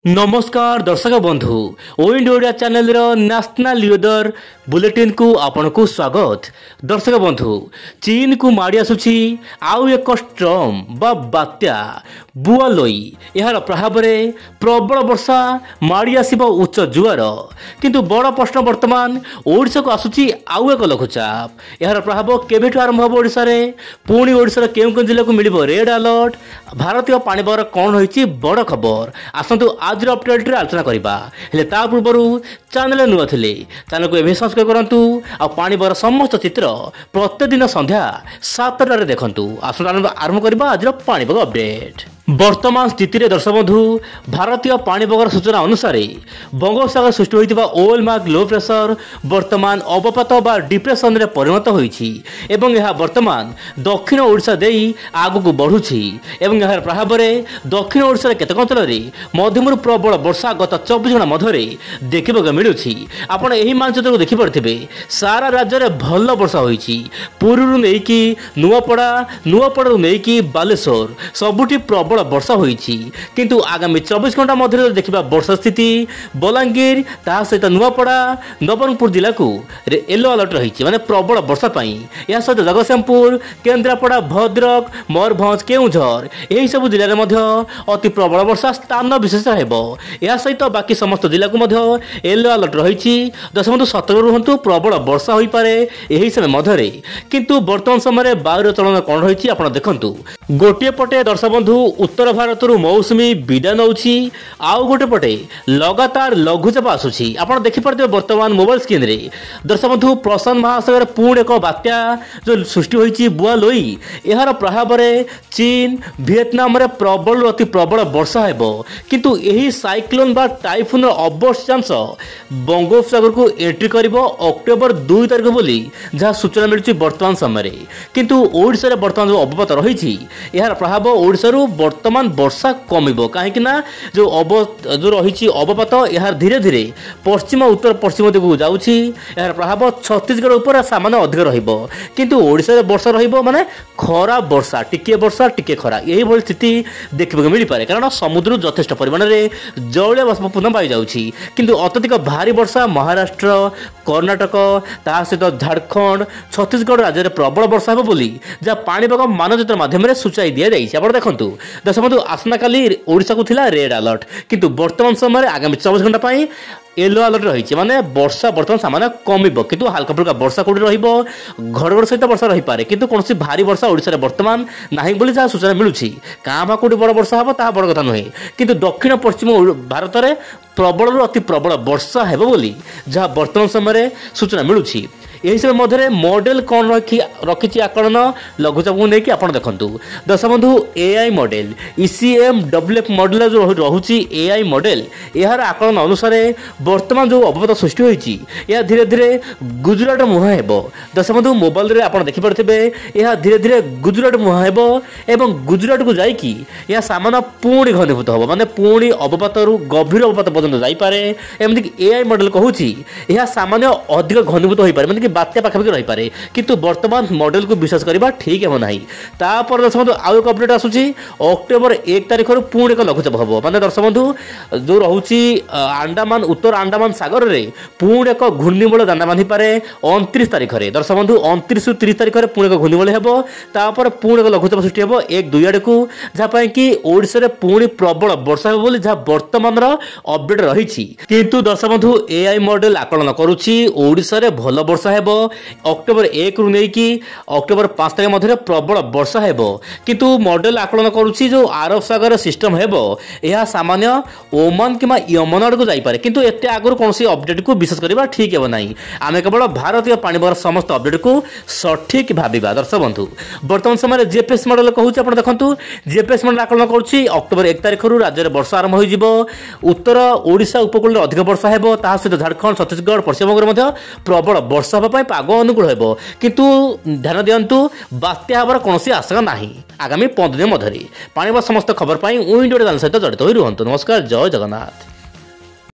नमस्कार दर्शक बंधु ओइंड Odia channel national weather bulletin को आपण को स्वागत। दर्शक बंधु चीन को माड़ी आसुची आउ एक स्ट्रम बा बात्या बुआलोई यार प्रभाव में प्रबल वर्षा माड़ी आसब उच्च जुआर किंतु बड़ प्रश्न वर्तमान ओडिशा को आसुची आउ एक लघुचाप यार प्रभाव केवेठु आरंभ हो ओडिशा रे पुणी ओडिशा केउ जिला को मिलिबो रेड अलर्ट भारतीय पाणीपागर कौन रही बड़ खबर आसतु आज अपडेट रे आलोचना करबा हेले ता पूर्व चैनल नुआ थिले चैनल को एभे सब्सक्राइब करंतु आ पाणीपागर समस्त चित्र प्रतिदिन संध्या 7 रे देखंतु आसतु आरंभ करबा आज पाणीपाग अपडेट। वर्तमान स्थिति रे दर्शक बंधु भारतीय पाणीपागर सूचना अनुसार बंगोपसागर सृष्टि होइतिबा ओल मार्क लो प्रेशर वर्तमान अवपात बा डिप्रेशन रे परिणत होइछि एवं यह वर्तमान दक्षिण ओडिशा देई आगु को बढ़ुछि एवं यह प्रभाव रे दक्षिण ओडिशा रे केतक अंचल रे मध्यमरु प्रबल वर्षा गत 24 घंटा मध्यरे देखिबा मिलुछि। आपण एही मानचित्र को देखि परथिबे सारा राज्य रे भल वर्षा होइछि पुरुरु नेई कि नुआपड़ारु नेई कि बालेश्वर सबुठी प्रबल वर्षा होइछि किंतु आगामी 24 घंटा मध्य देखिबा वर्षा स्थिति बलांगीर ता सहित नुआपड़ा नवरंगपुर जिला को येलो अलर्ट रही माने प्रबल वर्षा पाई या सहित जगतसिंहपुर केन्द्रापड़ा भद्रक मयूरभंज केउझर एही सब जिले में अति प्रबल वर्षा स्थान विशेष हेबो या सहित बाकी समस्त जिला को येलो अलर्ट रही दशमलव सतर्क रुहंतु प्रबल वर्षा होई पारे एही समय मध्यरे किंतु वर्तमान समय वायुर चलन कौन रही आप देखंतु गोटे पटे दर्शक बंधु उत्तर भारत मौसुमी विदा नौछि आउ गोटे पटे लगातार लघुचाप आसुछि आप देखिपे वर्तमान मोबाइल स्क्रीन रे दर्शक बंधु प्रशांत महासागर पुणी एक बात्या जो सृष्टि होइछि बुआलोई यार प्रभाव में चीन वियतनाम रे प्रबल अति प्रबल वर्षा हेबो किंतु एही साइक्लोन बा टाइफुन अवकांश बंगोपसागर को एंट्री करिवो अक्टोबर 2 तारिख बोली जहाँ सूचना मिलुछि वर्तमान समय किंतु ओडिशा रे वर्तमान जो अवपात रही यार प्रभाव ओडिशा वर्तमान वर्षा कमिबो काहेकि ना जो रही अवपात यार धीरे धीरे पश्चिम उत्तर पश्चिम दिगु जाउछि यार प्रभाव छत्तीसगढ़ ऊपर सामान्य अधिक रहिबो किंतु ओडिशा रे वर्षा रहिबो माने खरा वर्षा टिके खरा यही भली स्थिति देखिबा मिल पारे कारण समुद्र यथेष्ट परिमाण रे जलीय बाष्पपूर्ण पाई जाउछि किंतु अत्यधिक भारी वर्षा महाराष्ट्र कर्णाटक ता सहित झारखंड छत्तीसगढ़ राज्य में प्रबल वर्षा हो बोली जहाँ पाणीपाग मानचित्र माध्यम सूचाई दि जाइए आप देखो दशमलव आसना काली ओडिशा को थिला रेड अलर्ट किंतु वर्तमान समय आगामी 24 घंटा पाई येलो अलर्ट रही माने वर्षा वर्तमान सामान्य कमिबो किंतु हल्का फुल्का वर्षा कोडी रहिबो घड़घड़ सहित वर्षा रही पारे किंतु कोनसी भारी वर्षा ओडिशा रे वर्तमान नाही बोली जहाँ सूचना मिलुछि कामा कोडी बड़ वर्षा हबो ता बड़ कथा नुहे किंतु दक्षिण पश्चिम भारत रे प्रबल अति प्रबल वर्षा हेबो बोली जहाँ वर्तमान समय सूचना मिलुछि। यही समय मध्य मॉडल कौन रखी आकलन लघुचाप को लेकिन आप देखु दर्शक बंधु एआई मॉडल ECMWF मॉडल जो रोचे एआई मॉडल यार आकलन अनुसार वर्तमान जो अवपात सृष्टि होती यह धीरे धीरे गुजरात मुहां हेब दर्शक बंधु मोबाइल रे आप देखिपे यह धीरे धीरे गुजरात मुहां हेब एवं गुजरात को जाकि यह सामान्य पुणी घनीभूत हम माने पुणी अवपात गभीर अवपात पर्यटन जापे एमती एआई मॉडल कहूँ यह सामान्य अधिक घनीभूत हो पारे माने बात्या पाखापाखि रही पारे किंतु वर्तमान मॉडल को विश्वास करबा ठीक है नहीं तापर दर्शक बंधु आउ एक अपडेट आसुची अक्टोबर 1 तारिख पुणी एक लघुचाप हम माने दर्शक बंधु जो रोची अंडमान उत्तर अंडमान सागर रे पुणी एक घूर्णिबल दाना बांधि पारे 29 तारिख रे दर्शक बंधु 29 रु 30 तारिख रे पुणी एक घूर्णिबल हेबो तापर पुणी एक लघुचाप सृष्टि हेबो 1-2 आड़ को जहाँ पाई कि ओडिशा रे पुणी प्रबल वर्षा हेबो बोली जहाँ वर्तमान अपडेट रही किंतु दर्शक बंधु एआई मॉडल आकलन करुछि ओडिशा रे भल वर्षा अक्टोबर 1 रु नहीं अक्टोबर 5 तारिख मध्य प्रबल वर्षा हेबो किंतु मॉडल आकलन करुछि जो अरब सागर सिस्टम हेबो यह सामान्य ओमान किमा यमन आड़ को जाई पारे किंतु एते आगु कोनसी अपडेट को विश्वास करबा ठीक हेबो नाही आमे केवल भारतीय पाणीपागर समस्त अपडेट को सठिक भाबिबा। दर्शक बंधु वर्तमान समय जीपीएस मॉडल कहूछि आपण देखंतु जीपीएस मॉडल आकलन करुछि अक्टोबर 1 तारिख रु राज्य रे वर्षा आरंभ होई जिवो उत्तर ओडिशा उपकूल रे अधिक वर्षा हेबो ता सहित झारखंड छत्तीसगढ़ पश्चिम बंग रे प्रबल वर्षा पाग अनुकूल हेबो किंतु ध्यान दियंतु बात्या हबार कोनोसी आशंका नाही आगामी 15 दिन मध्यरे पाणीपाग समस्त खबर पाई ओइंड ओडिया चैनल सहित जड़ित होई रुहंतु। नमस्कार, जय जगन्नाथ।